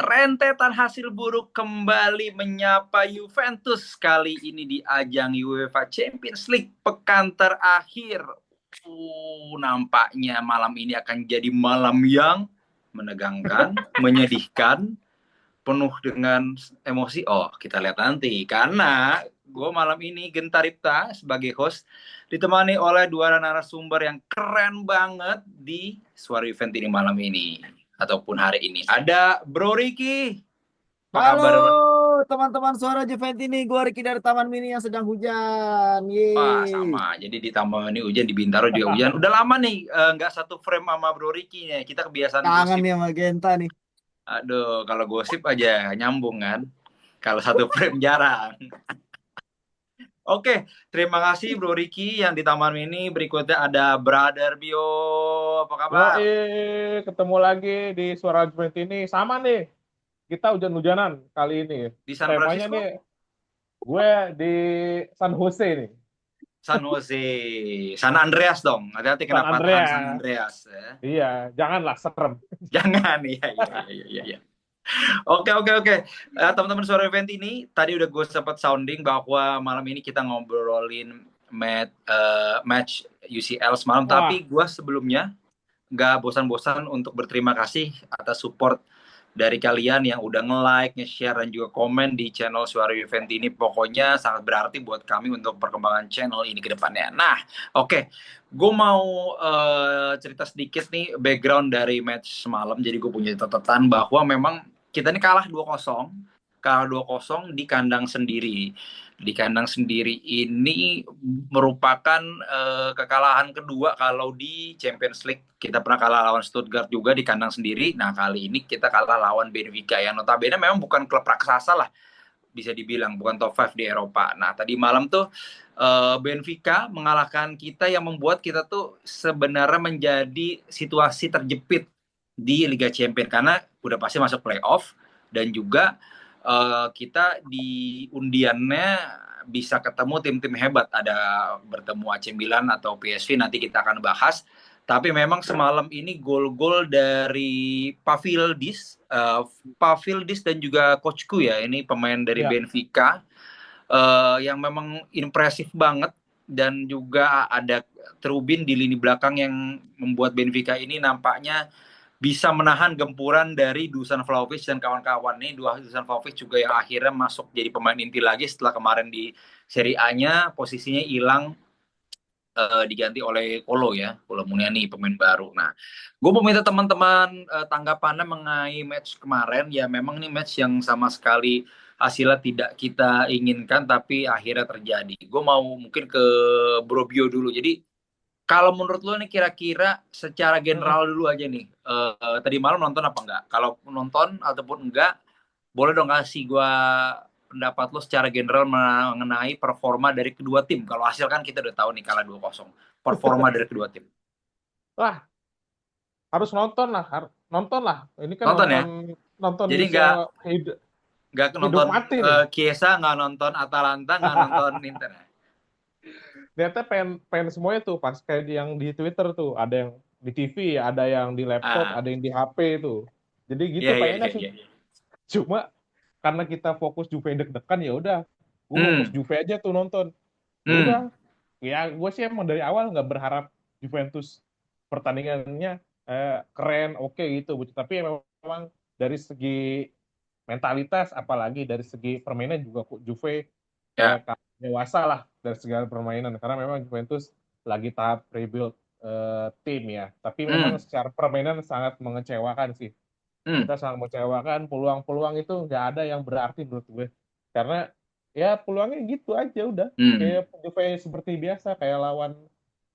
Rentetan hasil buruk kembali menyapa Juventus kali ini di ajang UEFA Champions League pekan terakhir. Nampaknya malam ini akan jadi malam yang menegangkan, menyedihkan, penuh dengan emosi. Oh, kita lihat nanti. Karena gue malam ini Genta Ripta sebagai host ditemani oleh dua narasumber yang keren banget di Suara Juventus ini malam ini ataupun hari ini. Ada Bro Ricky. Apa Halo kabar? teman-teman suara Juventini, gue Ricky dari Taman Mini yang sedang hujan. Wah, Yeay. sama. Jadi di Taman ini hujan, di Bintaro juga hujan. Udah lama nih nggak satu frame sama Bro Ricky nih. Kita kebiasaan Kangen gosip. nih sama Genta nih. Aduh, kalau gosip aja nyambung kan. Kalau satu frame jarang. Oke, terima kasih Bro Ricky yang di Taman Mini. Berikutnya ada Brother Bio. Apa Yo, kabar? ketemu lagi di Suara Juventus ini. Sama nih, kita hujan-hujanan kali ini. Di San Temanya nih, Francisco? gue di San Jose nih. San Jose. San Andreas dong. Hati-hati kena San patahan San Andreas. Andreas. Ya. Iya, janganlah serem. Jangan, iya, iya, iya, iya. Iya. Oke, oke, oke. Teman-teman Suara Event ini, tadi udah gue sempat sounding bahwa malam ini kita ngobrolin match UCL semalam. Wah, Tapi gue sebelumnya nggak bosan-bosan untuk berterima kasih atas support dari kalian yang udah nge-like, nge-share, dan juga komen di channel Suara Event ini. Pokoknya sangat berarti buat kami untuk perkembangan channel ini ke depannya. Nah, oke. Gue mau cerita sedikit nih background dari match semalam. Jadi gue punya catatan bahwa memang kita ini kalah 2-0. Kalah 2-0 di kandang sendiri. Di kandang sendiri ini merupakan kekalahan kedua kalau di Champions League. Kita pernah kalah lawan Stuttgart juga di kandang sendiri. Nah, kali ini kita kalah lawan Benfica yang notabene memang bukan klub raksasa lah, bisa dibilang bukan top 5 di Eropa. Nah, tadi malam tuh Benfica mengalahkan kita yang membuat kita tuh sebenarnya menjadi situasi terjepit di Liga Champions karena udah pasti masuk playoff dan juga kita di undiannya bisa ketemu tim-tim hebat, ada bertemu AC Milan atau PSV, nanti kita akan bahas. Tapi memang semalam ini gol-gol dari Pavildis dan juga coachku ya, ini pemain dari ya. Benfica yang memang impresif banget, dan juga ada Trubin di lini belakang yang membuat Benfica ini nampaknya bisa menahan gempuran dari Dusan Vlahovic dan kawan-kawan. Nih Dusan Vlahovic juga yang akhirnya masuk jadi pemain inti lagi setelah kemarin di Serie A-nya posisinya hilang, diganti oleh Kolo ya, Kolo Muniani, pemain baru. Nah, gue mau minta teman-teman tanggapannya mengenai match kemarin. Ya memang nih match yang sama sekali hasilnya tidak kita inginkan, tapi akhirnya terjadi. Gue mau mungkin ke Bro Bio dulu. Jadi kalau menurut lo nih kira-kira secara Mm. general dulu aja nih, tadi malam nonton apa enggak? Kalau nonton ataupun enggak, boleh dong kasih gue pendapat lo secara general mengenai performa dari kedua tim. Kalau hasil kan kita udah tahu nih kalah 2-0. Performa dari kedua tim. Lah, harus nonton lah. Nonton lah. Ini kan Nonton ya? nonton nonton Jadi bisa nggak hidup, nggak hidup nonton mati nih. Chiesa, nggak nonton Atalanta, nggak nonton Inter. Ternyata pengen semuanya tuh pas kayak yang di Twitter tuh ada yang di TV, ada yang di laptop, Ah, ada yang di HP tuh. Jadi gitu iya, iya, pengennya iya, sih. iya. Cuma karena kita fokus Juve deg-degan ya udah, gue fokus Hmm, Juve aja tuh nonton. Ya udah, hmm, ya gue sih emang dari awal nggak berharap Juventus pertandingannya keren, oke gitu. Tapi memang dari segi mentalitas, apalagi dari segi permainan juga Juve ya, dewasa lah dari segala permainan. Karena memang Juventus lagi tahap rebuild tim ya. Tapi memang hmm, secara permainan sangat mengecewakan sih, hmm, kita sangat mengecewakan. Peluang-peluang itu nggak ada yang berarti menurut gue, karena ya peluangnya gitu aja udah hmm. kayak Juve seperti biasa kayak lawan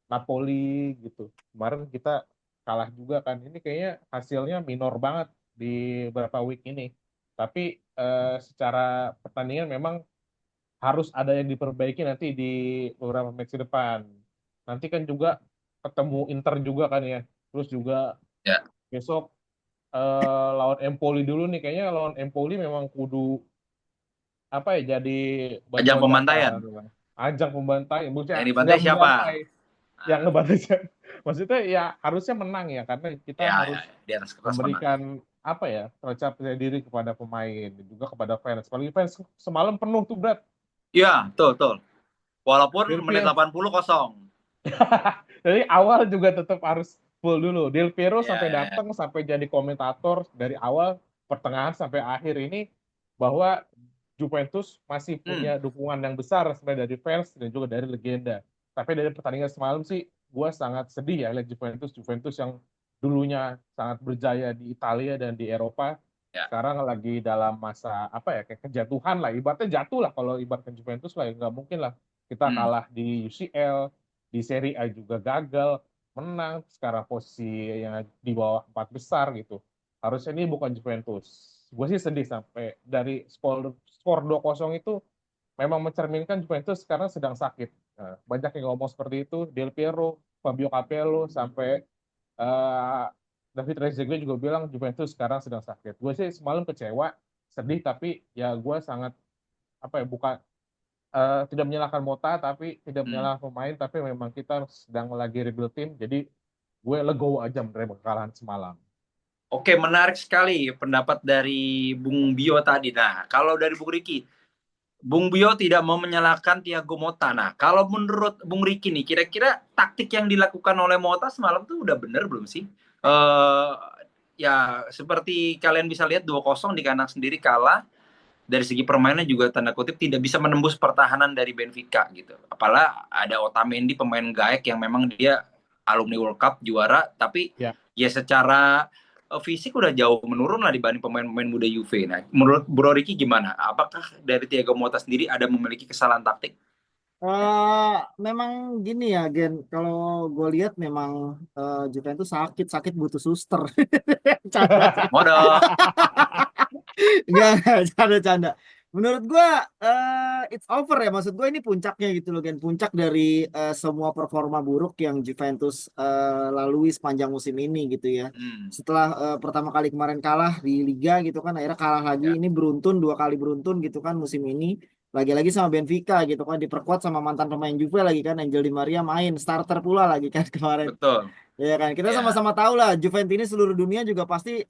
Napoli gitu. Kemarin kita kalah juga kan, ini kayaknya hasilnya minor banget di beberapa week ini. Tapi secara pertandingan memang harus ada yang diperbaiki nanti di beberapa match ke depan. Nanti kan juga ketemu Inter juga kan ya, terus juga Ya. besok lawan Empoli dulu nih. Kayaknya lawan Empoli memang kudu apa ya, jadi Ajang batuan pembantaian. bakar, ajang pembantai. Yang Maksudnya dibantai nggak siapa? membantai, yang Nah, ngebantai. Maksudnya ya harusnya menang ya, karena kita ya, ya, harus ya, di atas kertas menang. memberikan apa ya, tercap percaya diri kepada pemain dan juga kepada fans. Apalagi fans semalam penuh tuh Brad. Iya, betul. Walaupun Del menit Piero, 80 kosong. dari awal juga tetap harus full dulu. Del Piero Ya, sampai ya, ya. datang sampai jadi komentator dari awal pertengahan sampai akhir ini bahwa Juventus masih Hmm. punya dukungan yang besar sebenarnya dari fans dan juga dari legenda. Tapi dari pertandingan semalam sih, gue sangat sedih ya lihat Juventus yang dulunya sangat berjaya di Italia dan di Eropa, Ya. sekarang lagi dalam masa apa ya, kayak kejatuhan lah. Ibaratnya jatuh lah kalau ibaratkan Juventus lah, nggak mungkin lah kita Hmm. kalah di UCL, di Serie A juga gagal menang, sekarang posisi yang di bawah 4 besar gitu. Harusnya ini bukan Juventus. Gue sih sedih sampai dari skor 2-0 itu memang mencerminkan Juventus sekarang sedang sakit. Nah, banyak yang ngomong seperti itu, Del Piero, Fabio Capello, sampai uh, David Trezeguet juga bilang Juventus sekarang sedang sakit. Gue sih semalam kecewa, sedih, tapi ya gue sangat apa ya, bukan tidak menyalahkan Mota, tapi tidak menyalahkan pemain, tapi memang kita sedang lagi rebuild tim, jadi gue legowo aja menerima kekalahan semalam. Oke, menarik sekali pendapat dari Bung Bio tadi. Nah, kalau dari Bung Riki, Bung Bio tidak mau menyalahkan Thiago Motta. Nah, kalau menurut Bung Riki nih, kira-kira taktik yang dilakukan oleh Motta semalam tuh udah bener belum sih? Ya, seperti kalian bisa lihat 2-0 di kandang sendiri kalah. Dari segi permainan juga tanda kutip tidak bisa menembus pertahanan dari Benfica gitu. Apalagi ada Otamendi pemain gaek yang memang dia alumni World Cup juara, tapi Ya. ya secara fisik udah jauh menurun lah dibanding pemain-pemain muda Juve. Nah, menurut Bro Ricky gimana? Apakah dari Thiago Motta sendiri ada memiliki kesalahan taktik? Memang gini ya Gen, kalau gue lihat memang Juventus sakit butuh suster. Canda. Modal. Enggak, canda. Menurut gua it's over ya. Maksud gua ini puncaknya gitu loh, Gen. Puncak dari semua performa buruk yang Juventus lalui sepanjang musim ini gitu ya. Setelah pertama kali kemarin kalah di Liga gitu kan, akhirnya kalah lagi. Ya. Ini beruntun, 2 kali beruntun gitu kan musim ini. Lagi-lagi sama Benfica gitu kan, diperkuat sama mantan pemain Juve lagi kan, Angel Di Maria main starter pula lagi kan kemarin. Betul. Ya kan, kita Ya. sama-sama tahu lah, Juventus ini seluruh dunia juga pasti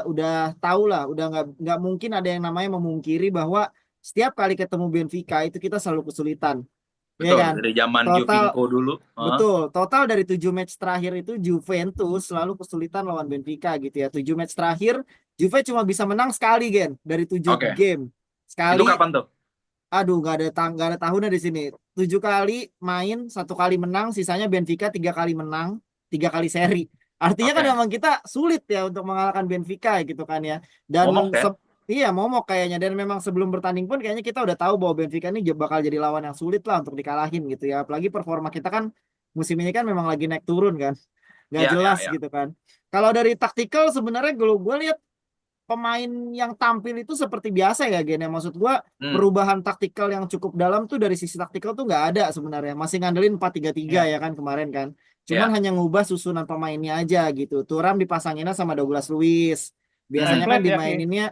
udah tahu lah, udah nggak mungkin ada yang namanya memungkiri bahwa setiap kali ketemu Benfica itu kita selalu kesulitan, ya Betul, kan? dari zaman Total, Jovinko dulu. betul, total dari 7 match terakhir itu Juventus selalu kesulitan lawan Benfica gitu ya. 7 match terakhir, Juve cuma bisa menang sekali, Gen, dari 7 Oke. game. Itu Sekali, kapan tuh? aduh, nggak ada tahunnya di sini. 7 kali main, 1 kali menang, sisanya Benfica 3 kali menang, 3 kali seri. Artinya kan Oke. memang kita sulit ya untuk mengalahkan Benfica gitu kan ya. Dan Momok ya? iya momok kayaknya. Dan memang sebelum bertanding pun kayaknya kita udah tahu bahwa Benfica ini bakal jadi lawan yang sulit lah untuk dikalahin gitu ya. Apalagi performa kita kan musim ini kan memang lagi naik turun kan, nggak Ya, jelas ya. gitu kan. Kalau dari taktikal sebenarnya gue lihat pemain yang tampil itu seperti biasa ya Gen ya. Maksud gua perubahan taktikal yang cukup dalam tuh dari sisi taktikal tuh nggak ada sebenarnya. Masih ngandelin 4-3-3 Ya. ya kan kemarin kan. Cuman hanya ngubah susunan pemainnya aja gitu. Thuram dipasanginnya sama Douglas Luiz. Biasanya kan Template ya, dimaininnya,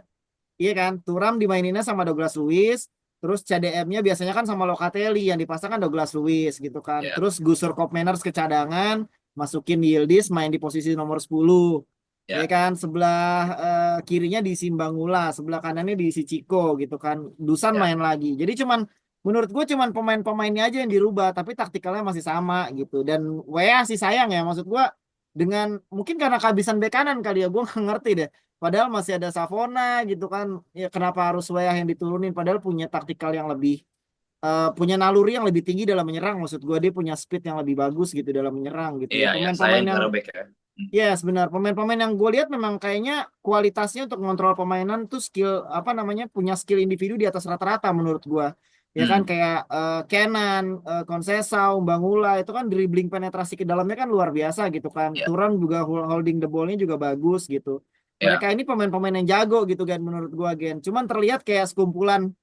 iya kan, Thuram dimaininnya sama Douglas Luiz. Terus CDM-nya biasanya kan sama Locatelli, yang dipasang kan Douglas Luiz gitu kan. Ya. Terus Gusur Koopmeiners ke cadangan, masukin Yildiz main di posisi nomor 10. Ya Ya. kan, sebelah kirinya diisi Bangula, sebelah kanannya diisi Ciko gitu kan. Dusan Ya. main lagi. Jadi menurut gue cuman pemain-pemainnya aja yang dirubah, tapi taktikalnya masih sama gitu. Dan Wea sih sayang ya, maksud gue dengan mungkin karena kehabisan bek kanan kali ya, gue nggak ngerti deh. Padahal masih ada Savona gitu kan. Ya kenapa harus Wea yang diturunin? Padahal punya taktikal yang lebih punya naluri yang lebih tinggi dalam menyerang. Maksud gue dia punya speed yang lebih bagus gitu dalam menyerang gitu ya. Iya, ya. Saya Pemain-pemain yang naruh back ya. yes, benar. Pemain-pemain yang gue lihat memang kayaknya kualitasnya untuk mengontrol permainan tuh skill apa namanya punya skill individu di atas rata-rata menurut gue. Ya kan kayak Kenan, Conceição, Bangula itu kan dribbling penetrasi ke dalamnya kan luar biasa gitu kan. Ya. Thuram juga holding the ball-nya juga bagus gitu. Ya. Mereka ini pemain-pemain yang jago gitu kan menurut gue Gen. Cuman terlihat kayak sekumpulan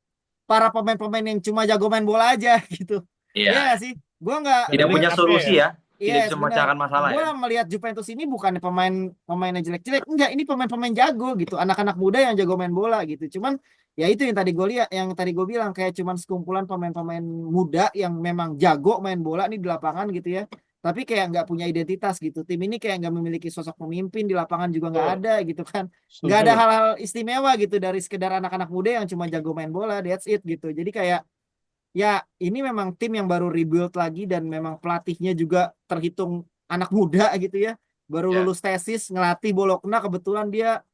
para pemain-pemain yang cuma jago main bola aja gitu. Iya. Iya gak sih? Gue nggak Tidak gue punya solusi ya. Tidak yes, bisa benar. memecahkan masalah Gue ya. melihat Juventus ini bukan pemain yang jelek-jelek, enggak, ini pemain-pemain jago gitu, anak-anak muda yang jago main bola gitu. Cuman ya itu yang tadi gue lihat, yang tadi gue bilang kayak cuman sekumpulan pemain-pemain muda yang memang jago main bola nih di lapangan gitu ya. tapi kayak nggak punya identitas gitu. Tim ini kayak nggak memiliki sosok pemimpin, di lapangan juga nggak Betul. ada gitu kan. Nggak ada Setuju. hal-hal istimewa gitu dari sekedar anak-anak muda yang cuma jago main bola, that's it gitu. Jadi kayak ya ini memang tim yang baru rebuild lagi dan memang pelatihnya juga terhitung anak muda gitu ya. Baru Ya. lulus tesis ngelatih Bologna, kebetulan dia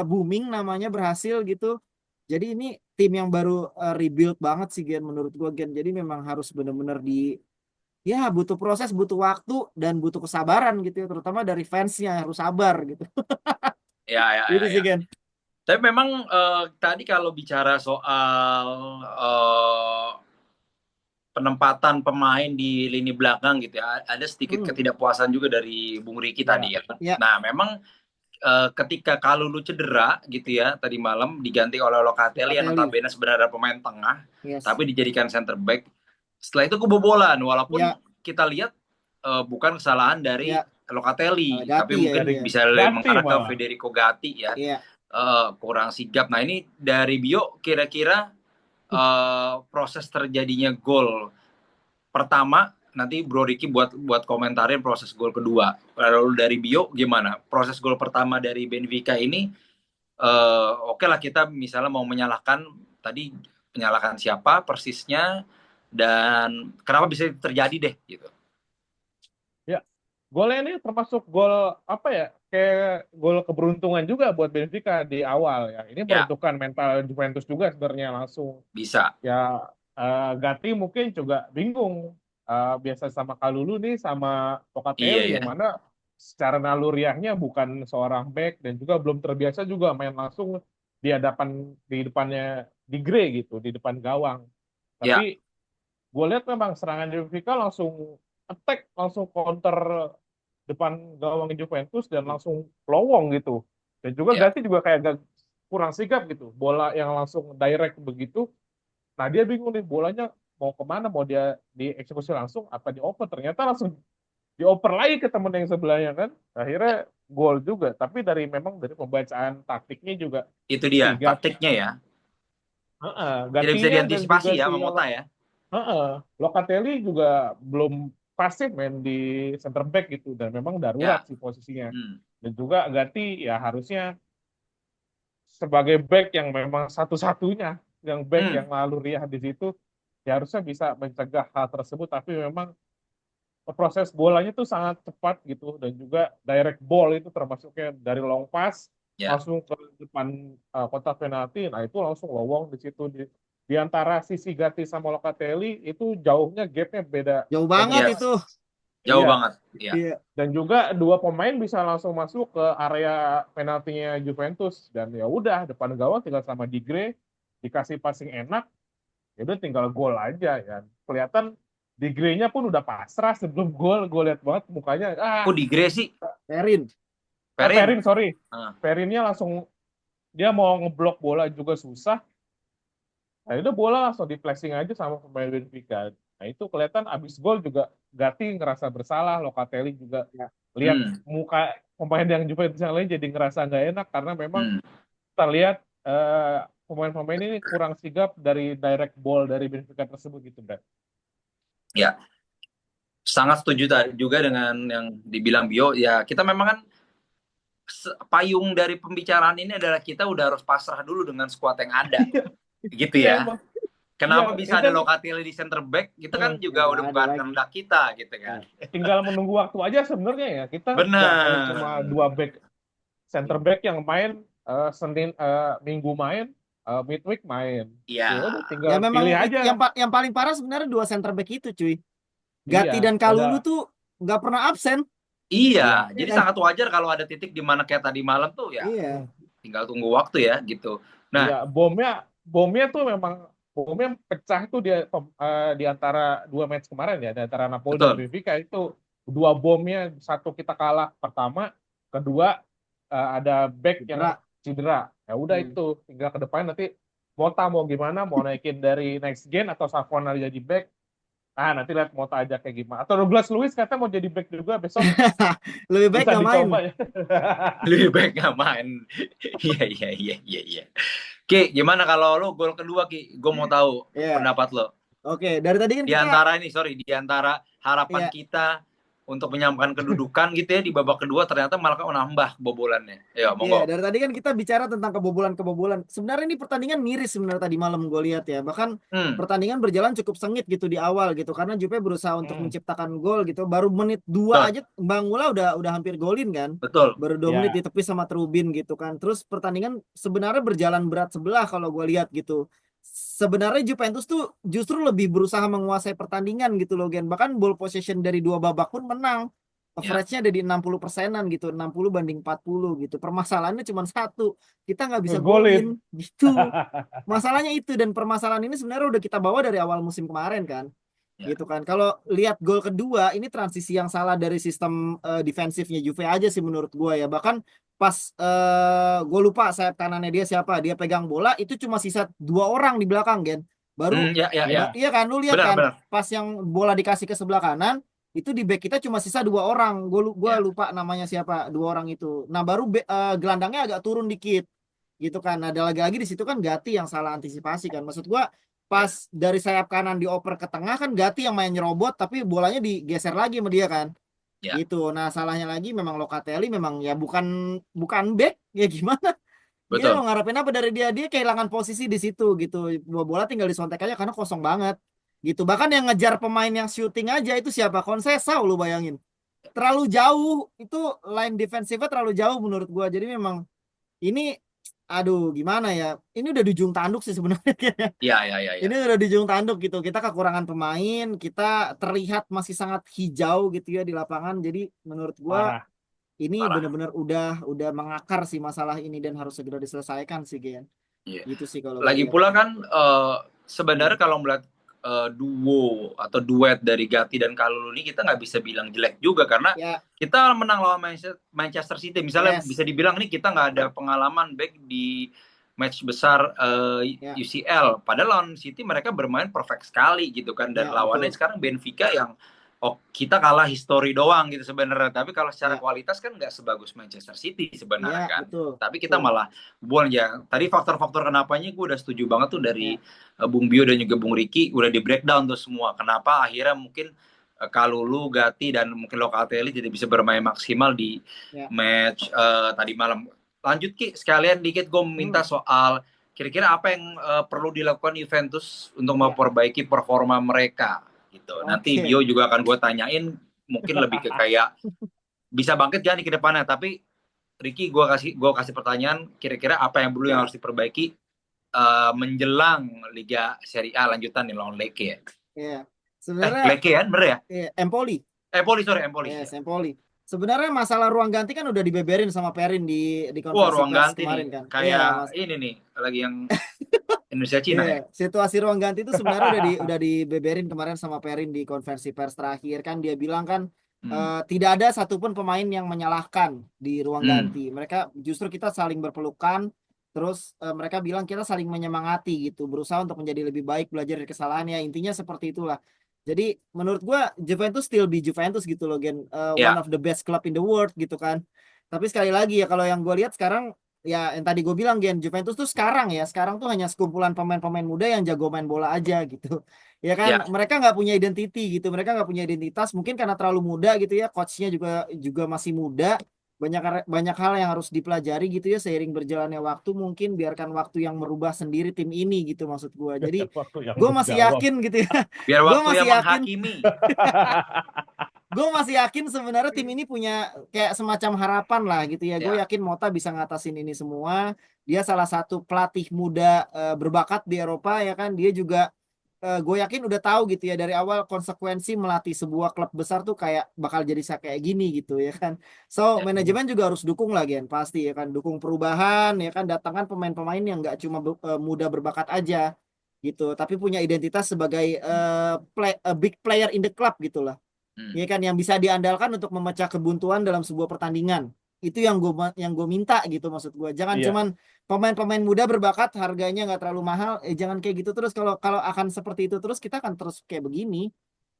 booming namanya, berhasil gitu. Jadi ini tim yang baru rebuild banget sih Gen, menurut gua Gen. Jadi memang harus benar-benar ya butuh proses, butuh waktu dan butuh kesabaran gitu ya, terutama dari fansnya harus sabar gitu. Itu sih Ya. Gen. Tapi memang tadi kalau bicara soal penempatan pemain di lini belakang gitu ya, ada sedikit ketidakpuasan juga dari Bung Riki tadi ya. Ya. Nah, memang ketika Kalulu cedera gitu ya tadi malam, diganti oleh Locatelli yang notabene sebenarnya pemain tengah, tapi dijadikan center back. Setelah itu kebobolan, walaupun kita lihat bukan kesalahan dari Locatelli, tapi mungkin bisa mengarah ke Federico Gatti ya. Kurang sigap. Nah, ini dari Bio kira-kira proses terjadinya gol pertama, nanti Bro Ricky buat komentarin proses gol kedua. Lalu dari Bio gimana? Proses gol pertama dari Benfica ini oke lah, kita misalnya mau menyalahkan tadi, menyalahkan siapa persisnya dan kenapa bisa terjadi deh gitu. Ya, golnya ini termasuk gol apa ya? Kayak gol keberuntungan juga buat Benfica di awal ya. Ini menentukan mental Juventus juga sebenarnya langsung. Bisa. Ya, Gatti mungkin juga bingung. Biasa sama Kalulu nih sama Locatelli yang mana secara naluriahnya bukan seorang back dan juga belum terbiasa juga main langsung di depannya di Gray gitu, di depan gawang. Tapi gue lihat memang serangan Benfica langsung attack, langsung counter depan gawang Juventus dan langsung lowong gitu. Dan juga Gatti juga kayak agak kurang sigap gitu. Bola yang langsung direct begitu. Nah dia bingung nih bolanya mau kemana, mau dia dieksekusi langsung apa dioper. Ternyata langsung dioper lagi ke temen yang sebelahnya kan. Akhirnya gol juga. Tapi memang dari pembacaan taktiknya juga. Itu dia taktiknya ya. Tidak bisa diantisipasi ya sama Mota ya. Locatelli juga belum pasif main di center back gitu dan memang darurat sih posisinya. Dan juga Gatti ya harusnya sebagai back yang memang satu-satunya yang back yang lalu riah di situ ya harusnya bisa mencegah hal tersebut, tapi memang proses bolanya tuh sangat cepat gitu dan juga direct ball itu termasuknya dari long pass langsung ke depan kotak penalti. Nah itu langsung lowong di situ di antara sisi Gatti sama Locatelli itu jauhnya gapnya beda jauh banget itu. Jauh banget. Iya. Dan juga dua pemain bisa langsung masuk ke area penaltinya Juventus dan ya udah depan gawang tinggal sama Digre dikasih passing enak, ya udah tinggal gol aja ya. Kelihatan Digre-nya pun udah pasrah sebelum gol, gue lihat banget mukanya. Kok Digre sih? Perin, sorry. Perinnya langsung dia mau ngeblok bola juga susah. Nah itu bola langsung di flashing aja sama pemain Benfica. Nah itu kelihatan abis gol juga Gatti ngerasa bersalah, Locatelli juga lihat muka pemain yang Juventus yang lain jadi ngerasa nggak enak karena memang terlihat pemain-pemain ini kurang sigap dari direct ball dari Benfica tersebut gitu, Brad. Ya, sangat setuju juga dengan yang dibilang Bio. Ya kita memang kan payung dari pembicaraan ini adalah kita udah harus pasrah dulu dengan skuad yang ada. Gitu ya. Kenapa bisa ada Locatelli di center back? Itu kan juga udah bukan kehendak kita gitu kan. Tinggal menunggu waktu aja sebenarnya ya. Kita cuma dua back center back yang main Minggu main, midweek main. Iya. Tinggal memang pilih aja. Yang paling parah sebenarnya dua center back itu cuy. Gatti dan Kalulu tuh nggak pernah absen. Iya, jadi sangat wajar kalau ada titik di mana kayak tadi malam tuh ya. Tinggal tunggu waktu ya gitu. Nah, bomnya tuh memang bomnya pecah tuh di antara dua match kemarin ya, di antara Napoli dan Benfica itu dua bomnya, satu kita kalah pertama, kedua ada back yang cedera. Ya udah itu tinggal ke depan nanti Mota mau gimana, mau naikin dari next gen atau Savona jadi back. Nanti lihat Mota aja kayak gimana. Atau Douglas Luiz katanya mau jadi back juga besok. Lebih baik nggak main. Ya. Lebih baik nggak main. Iya. Ki, gimana kalau lo gol kedua Ki? Gue mau tahu pendapat lo. Oke, dari tadi kan di antara harapan kita untuk menyamakan kedudukan gitu ya di babak kedua, ternyata malah menambah kebobolannya. Ya, Iya, monggo. dari tadi kan kita bicara tentang kebobolan-kebobolan. Sebenarnya ini pertandingan miris sebenarnya tadi malam gue lihat ya. Bahkan Hmm, pertandingan berjalan cukup sengit gitu di awal gitu. Karena Juve berusaha untuk Hmm, menciptakan gol gitu. Baru menit 2 betul, aja Bang Mula udah hampir golin kan. betul. Baru 2 menit ya. ditepis sama Trubin gitu kan. Terus pertandingan sebenarnya berjalan berat sebelah kalau gue lihat gitu. Sebenarnya Juventus tuh justru lebih berusaha menguasai pertandingan gitu loh Gen. Bahkan ball possession dari 2 babak pun menang. Ya, Average-nya ada di 60%-an gitu, 60 banding 40 gitu. Permasalahannya cuma satu, kita nggak bisa Ngegolin. golin gitu. Masalahnya itu, dan permasalahan ini sebenarnya udah kita bawa dari awal musim kemarin kan. ya. Gitu kan. Kalau lihat gol kedua, ini transisi yang salah dari sistem defensifnya Juve aja sih menurut gue ya. Bahkan pas gue lupa sayap kanannya dia siapa, dia pegang bola itu cuma sisa 2 orang di belakang Gen. Baru Ya, ya, ya. Ya. iya kan, lu lihat Benar, kan, benar. pas yang bola dikasih ke sebelah kanan, itu di back kita cuma sisa 2 orang. Gua Ya. lupa namanya siapa 2 orang itu. Nah baru gelandangnya agak turun dikit, gitu kan. Nah, ada lagi di situ kan Gatti yang salah antisipasi kan. Maksud gua pas Ya. dari sayap kanan dioper ke tengah kan Gatti yang main nyerobot, tapi bolanya digeser lagi sama dia kan. Ya. Gitu. Nah salahnya lagi memang Locatelli memang ya bukan bukan back ya gimana? Dia mau Betul. ngarepin apa dari dia? Dia kehilangan posisi di situ gitu. Bola tinggal disontek aja karena kosong banget. Gitu. Bahkan yang ngejar pemain yang shooting aja itu siapa? Conceição lu bayangin. Terlalu jauh. Itu line defensifnya terlalu jauh menurut gua. Jadi memang ini aduh gimana ya? Ini udah di ujung tanduk sih sebenarnya. Ya, ya, ya, Ini ya. udah di ujung tanduk gitu. Kita kekurangan pemain, kita terlihat masih sangat hijau gitu ya di lapangan. Jadi menurut gua Parah. ini Parah. benar-benar udah mengakar sih masalah ini dan harus segera diselesaikan sih Gen. Iya. Gitu sih kalau gue Lagi lihat. pula kan Hmm. sebenarnya kalau melihat duo atau duet dari Gatti dan Kalulu ini, kita nggak bisa bilang jelek juga karena Ya, kita menang lawan Manchester City. Misalnya bisa yes. dibilang nih kita nggak ada pengalaman back di match besar Ya, UCL. Padahal lawan City mereka bermain perfect sekali gitu kan. Dan ya lawannya betul. sekarang Benfica yang kita kalah histori doang gitu sebenarnya. Tapi kalau secara Ya, kualitas kan nggak sebagus Manchester City sebenarnya ya kan. betul. Tapi kita Betul. malah buang ya. Tadi faktor-faktor kenapanya gue udah setuju banget tuh dari Ya, Bung Bio dan juga Bung Riki udah di breakdown tuh semua. Kenapa akhirnya mungkin Kalulu, Gatti dan mungkin Locatelli tidak bisa bermain maksimal di ya. match tadi malam. Lanjut Ki, sekalian dikit gue meminta Hmm. soal kira-kira apa yang perlu dilakukan Juventus untuk Ya. memperbaiki performa mereka gitu. Nanti Oke. Bio juga akan gue tanyain mungkin lebih ke kayak bisa bangkit gak nih ke depannya. Tapi Ricky gue kasih pertanyaan kira-kira apa yang perlu yang harus diperbaiki menjelang Liga Serie A lanjutan nih lawan Lecce ya. Ya. Sebenarnya Lecce ya, bener ya? Empoli. Empoli Yes, ya. Empoli. Sebenarnya masalah ruang ganti kan udah dibeberin sama Perin di Wah, konversi ruang pers ganti nih. kemarin kan. Iya, Kayak Mas. ini nih, lagi yang Indonesia Cina ya. Iya, situasi ruang ganti itu sebenarnya udah dibeberin kemarin sama Perin di konferensi pers terakhir kan dia bilang kan Hmm. tidak ada satupun pemain yang menyalahkan di ruang Hmm. ganti. Mereka justru kita saling berpelukan, terus mereka bilang kita saling menyemangati gitu, berusaha untuk menjadi lebih baik, belajar dari kesalahannya. Intinya seperti itulah. Jadi menurut gua Juventus still be Juventus gitu loh, Gen. One Ya, of the best club in the world gitu kan. Tapi sekali lagi ya kalau yang gue lihat sekarang ya yang tadi gue bilang Gen, Juventus tuh sekarang tuh hanya sekumpulan pemain-pemain muda yang jago main bola aja gitu. Ya kan ya, mereka nggak punya identity gitu, mereka nggak punya identitas mungkin karena terlalu muda gitu ya, coachnya juga masih muda, banyak banyak hal yang harus dipelajari gitu ya seiring berjalannya waktu, mungkin biarkan waktu yang merubah sendiri tim ini gitu maksud gue. Jadi Waktu yang gue masih menjawab. yakin gitu ya, biar gue waktu masih yang yakin menghakimi. gue masih yakin sebenarnya tim ini punya kayak semacam harapan lah gitu ya. Gue Ya, yakin Mota bisa ngatasin ini semua. Dia salah satu pelatih muda berbakat di Eropa ya kan. Dia juga gue yakin udah tahu gitu ya dari awal konsekuensi melatih sebuah klub besar tuh kayak bakal jadi kayak gini gitu ya kan. So ya, manajemen juga harus dukung lah Gen, pasti ya kan, dukung perubahan ya kan, datangkan pemain-pemain yang nggak cuma muda berbakat aja gitu, tapi punya identitas sebagai big player in the club gitulah. hmm, Ya kan yang bisa diandalkan untuk memecah kebuntuan dalam sebuah pertandingan. Itu yang gue minta gitu maksud gue. Jangan Iya, cuman pemain-pemain muda berbakat harganya nggak terlalu mahal. Jangan kayak gitu terus. Kalau kalau akan seperti itu terus kita akan terus kayak begini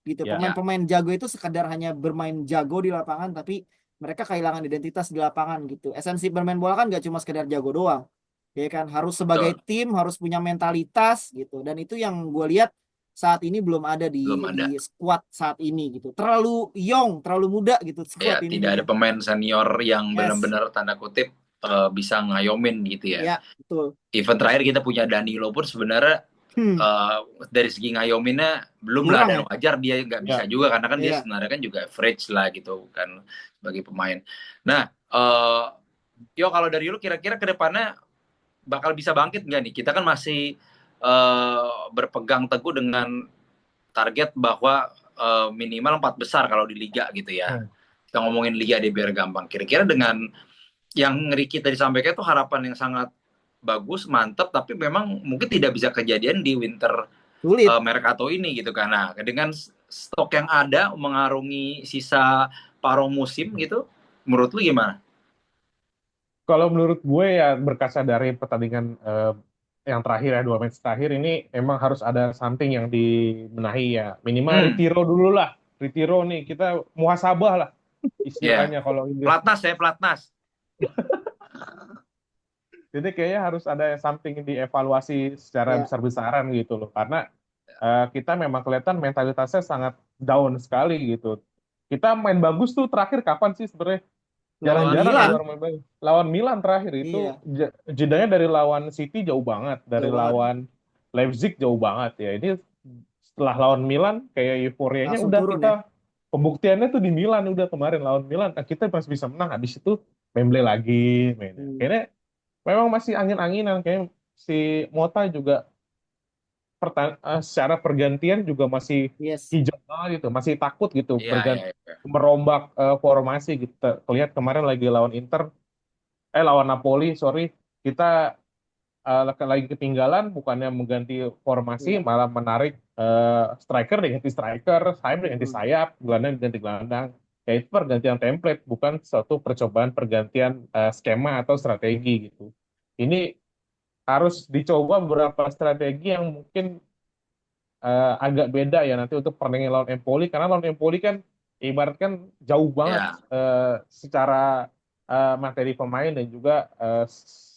gitu. ya. ya, Pemain-pemain jago itu sekadar hanya bermain jago di lapangan tapi mereka kehilangan identitas di lapangan gitu. Esensi bermain bola kan nggak cuma sekedar jago doang. Ya kan harus sebagai betul. tim harus punya mentalitas gitu. Dan itu yang gue lihat saat ini belum ada belum ada. di squad saat ini gitu. Terlalu young, terlalu muda gitu Ya, squad ini tidak ada nih. pemain senior yang Yes. benar-benar tanda kutip bisa ngayomin gitu ya. Ya, betul. Event terakhir kita punya Danilo pun sebenarnya Hmm, dari segi ngayominnya belum lah, kurang dan ya. wajar dia nggak bisa Ya, juga karena kan dia Iya. sebenarnya kan juga average lah gitu kan sebagai pemain. Nah, Yo kalau dari lu kira-kira ke depannya bakal bisa bangkit nggak nih? Kita kan masih berpegang teguh dengan target bahwa minimal 4 besar kalau di liga gitu ya. hmm. Kita ngomongin liga deh biar gampang. Kira-kira dengan yang Ricky tadi sampaikan itu harapan yang sangat bagus, mantap, tapi memang mungkin tidak bisa kejadian di winter Sulit. Mercato ini gitu kan. Nah, dengan stok yang ada mengarungi sisa paruh musim gitu, menurut lu gimana? Kalau menurut gue ya berkaca dari pertandingan yang terakhir ya 2 match terakhir ini emang harus ada something yang dibenahi ya. Minimal Hmm, retiro dulu lah. Retiro nih kita muhasabah lah ya. Yeah. istilahnya kalau Inggris. Platnas ya, platnas. Jadi kayaknya harus ada something dievaluasi secara Ya, besar-besaran gitu loh. Karena kita memang kelihatan mentalitasnya sangat down sekali gitu. Kita main bagus tuh terakhir kapan sih sebenarnya? lawan Jarang-jarang Milan. ada orang main bagus. Lawan Milan terakhir itu Iya, jedanya dari lawan City jauh banget, dari jauh banget. lawan Leipzig jauh banget ya. Ini setelah lawan Milan kayak euforianya Langsung udah turun ya. kita pembuktiannya tuh di Milan udah kemarin lawan Milan kita masih bisa menang. Habis itu Wembley lagi mainnya. Hmm. Kayaknya memang masih angin-anginan kayak si Mota juga secara pergantian juga masih Yes. hijau banget gitu, masih takut gitu Iya, iya, iya. merombak formasi gitu. Lihat kemarin lagi lawan Inter, lawan Napoli, sorry, kita lagi ketinggalan, bukannya mengganti formasi, Iya. malah menarik striker diganti striker, sayap diganti Hmm. sayap, gelandang diganti gelandang. Ya itu pergantian template, bukan suatu percobaan pergantian skema atau strategi gitu. Ini harus dicoba beberapa strategi yang mungkin agak beda ya nanti untuk pertandingan lawan Empoli karena lawan Empoli kan ibarat kan jauh banget Ya, secara materi pemain dan juga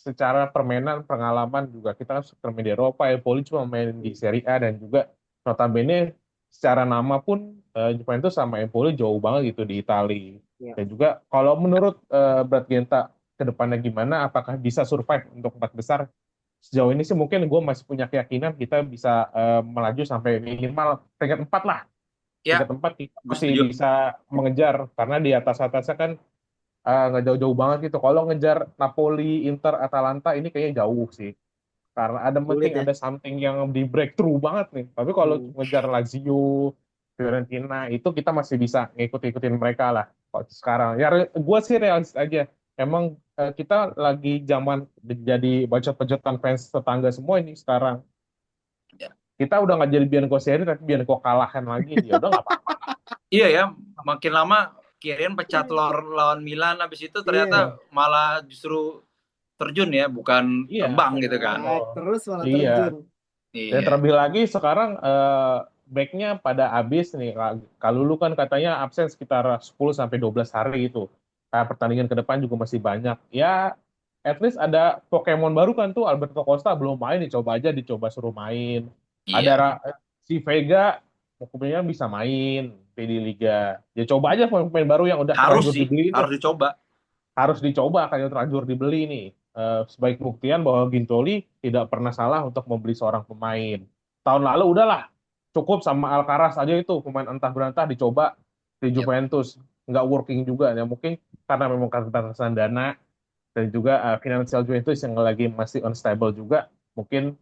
secara permainan pengalaman juga kita kan bermain di Eropa. Empoli cuma main di Serie A dan juga notabene secara nama pun Juventus sama Empoli jauh banget gitu di Italia. Ya. Dan juga kalau menurut Brad Genta ke depannya gimana apakah bisa survive untuk 4 besar? Sejauh ini sih mungkin gue masih punya keyakinan kita bisa melaju sampai minimal peringkat 4 lah. ya, Peringkat 4 kita gue masih setuju. bisa mengejar karena di atas-atasnya kan nggak jauh-jauh banget gitu. Kalau ngejar Napoli, Inter, Atalanta ini kayaknya jauh sih. Karena ada Sulit penting ya. ada something yang di breakthrough banget nih. Tapi kalau Hmm. ngejar Lazio, Fiorentina itu kita masih bisa ngikut-ikutin mereka lah. Kalau sekarang ya gue sih realis aja. Emang kita lagi zaman jadi bacot-bacotan fans tetangga semua ini sekarang. Ya. Kita udah nggak jadi Bianco seri tapi Bianco kalahan lagi. Ya udah nggak apa-apa. Iya ya, makin lama kirain pecah telur lawan Milan, habis itu ternyata Iya. malah justru terjun ya, bukan Iya. terbang gitu kan. Naik terus malah Iya. terjun. Dan Iya. terlebih lagi sekarang backnya pada habis nih. Kalau lu kan katanya absen sekitar 10 sampai 12 hari itu. Pertandingan ke depan juga masih banyak. Ya, at least ada Pokemon baru kan tuh. Alberto Costa belum main, dicoba aja, dicoba suruh main. Ada Iya. si Vega, kemudian bisa main di Liga. Ya coba aja pemain baru yang udah Harus terlanjur sih, dibeli itu harus dicoba. harus dicoba kayak terlanjur dibeli nih. Sebagai buktian bahwa Gintoli tidak pernah salah untuk membeli seorang pemain. Tahun lalu udahlah, cukup sama Alcaraz aja itu pemain entah berantah dicoba di Yap. Juventus. Nggak working juga ya mungkin karena memang keterbatasan dana dan juga financial Juventus yang lagi masih unstable juga. Mungkin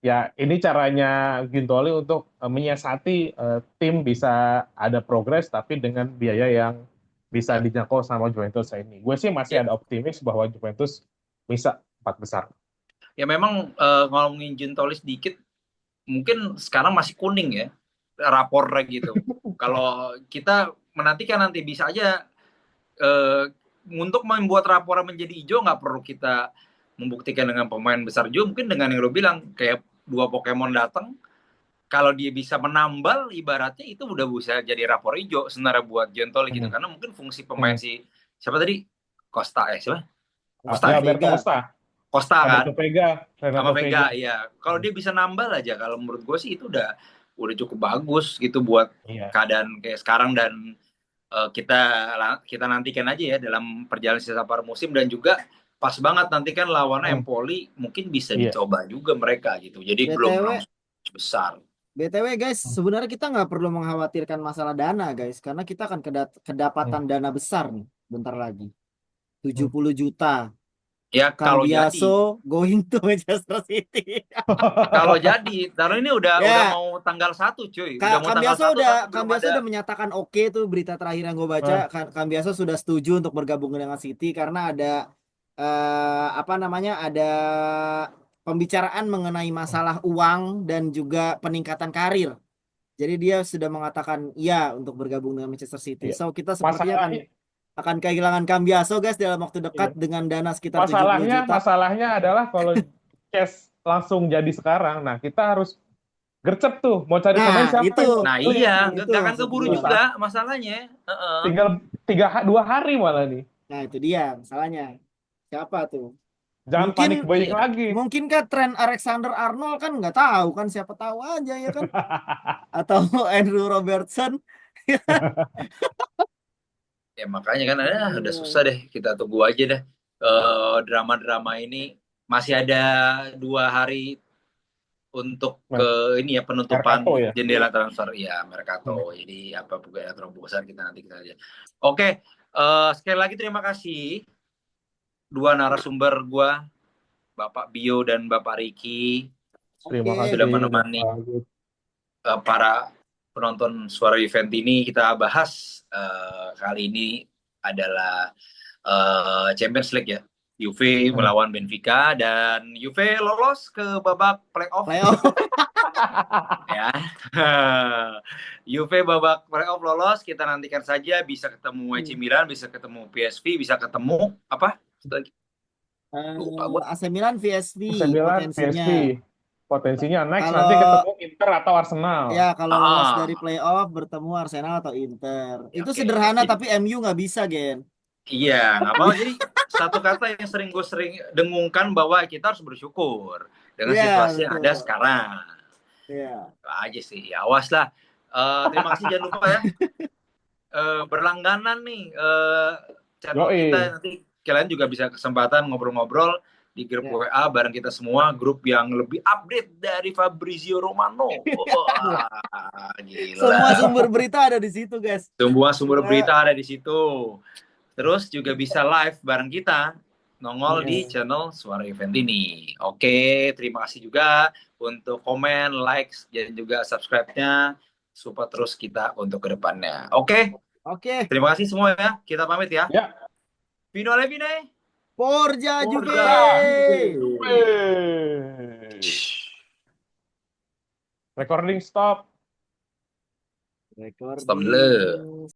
ya ini caranya Gintoli untuk menyiasati tim bisa ada progres tapi dengan biaya yang bisa Ya. dijangkau sama Juventus ini. Gue sih masih Ya. ada optimis bahwa Juventus bisa 4 besar. Ya memang ngomongin Jintolis dikit, mungkin sekarang masih kuning ya rapornya gitu. Kalau kita menantikan nanti bisa aja untuk membuat rapor menjadi hijau nggak perlu kita membuktikan dengan pemain besar juga, mungkin dengan yang lo bilang kayak 2 Pokemon datang, kalau dia bisa menambal ibaratnya itu udah bisa jadi rapor hijau sebenarnya buat Gentoli gitu, Hmm. karena mungkin fungsi pemain Hmm. si siapa tadi Costa siapa Costa Ya ya? Alberto Vega. Costa, Costa kan Alberto Vega, sama Renato Vega. Vega ya, kalau dia bisa nambal aja, kalau menurut gue sih itu udah udah cukup bagus gitu buat Iya. keadaan kayak sekarang, dan kita nantikan aja ya dalam perjalanan sisa paruh musim, dan juga pas banget nanti kan lawannya Hmm. Empoli, mungkin bisa Iya. dicoba juga mereka gitu. Jadi belum BTW, langsung besar. BTW guys, Hmm. sebenarnya kita nggak perlu mengkhawatirkan masalah dana guys, karena kita akan kedapatan dana besar nih, bentar lagi. 70 juta. Ya kalau jadi, Cambiaso going to Manchester City. kalau jadi, karena ini udah Ya, mau tanggal 1 cuy, udah mau tanggal 1 tapi belum Cambiaso ada. udah menyatakan oke tuh, berita terakhir yang gue baca. Cambiaso sudah setuju untuk bergabung dengan City karena ada apa namanya, ada pembicaraan mengenai masalah uang dan juga peningkatan karir. Jadi dia sudah mengatakan iya untuk bergabung dengan Manchester City. Iya. So kita sepertinya Masalahnya, akan kehilangan Cambiaso guys dalam waktu dekat iya. dengan dana sekitar 70 juta. Masalahnya adalah kalau cash langsung jadi sekarang, nah kita harus gercep tuh mau cari pemain Nah, siapa itu. yang mau Nah beli. iya, Itu nggak akan maksud keburu gua. juga masalahnya. Heeh. Tinggal 2 hari malah nih. Nah, itu dia masalahnya. Siapa tuh? Jangan panik Mungkin buying Iya. lagi. mungkinkah tren Alexander-Arnold, kan nggak tahu kan, siapa tahu aja ya kan, atau Andrew Robertson. Ya makanya kan udah susah deh, kita tunggu aja deh. Drama-drama ini masih ada 2 hari untuk Nah, ini ya, penutupan Mercato ya. jendela transfer ya, Mercato. Jadi apa bukan terobosan kita nanti kita aja. Oke, sekali lagi terima kasih dua narasumber gua, Bapak Bio dan Bapak Ricky, Terima Oke. kasih sudah menemani Bapak Agus. para penonton Suara Event ini. Kita bahas kali ini adalah Champions League ya. Juve melawan Benfica, dan Juve lolos ke babak playoff. Ya. Juve babak playoff lolos, kita nantikan saja, bisa ketemu AC Milan, bisa ketemu PSV, bisa ketemu apa? Lupa gua. AC Milan VSV AC Milan, potensinya. PSV. Potensinya next Kalau nanti ketemu Inter atau Arsenal. ya kalau lolos dari playoff bertemu Arsenal atau Inter. Ya, Itu oke. sederhana, Jadi, tapi MU nggak bisa, Gen. iya, nggak mau. Jadi satu kata yang gue sering dengungkan, bahwa kita harus bersyukur dengan Iya, situasi yang ada betul. sekarang. Iya. Itu aja sih. Ya, awas lah. Terima kasih, jangan lupa ya. Berlangganan nih channel Yoi. kita, nanti kalian juga bisa kesempatan ngobrol-ngobrol di grup Ya. WA bareng kita semua, grup yang lebih update dari Fabrizio Romano. Wah, gila. Semua sumber berita ada di situ, guys. Semua sumber berita ada di situ. Terus juga bisa live bareng kita, nongol di channel Suara Event ini. Oke, terima kasih juga untuk komen, likes, dan juga subscribe-nya, support terus kita untuk kedepannya. Oke, Oke. terima kasih semua ya. Kita pamit ya. Ya. Vino Levine. Forza Juve. Juve. Recording stop. Recording. Stop dulu.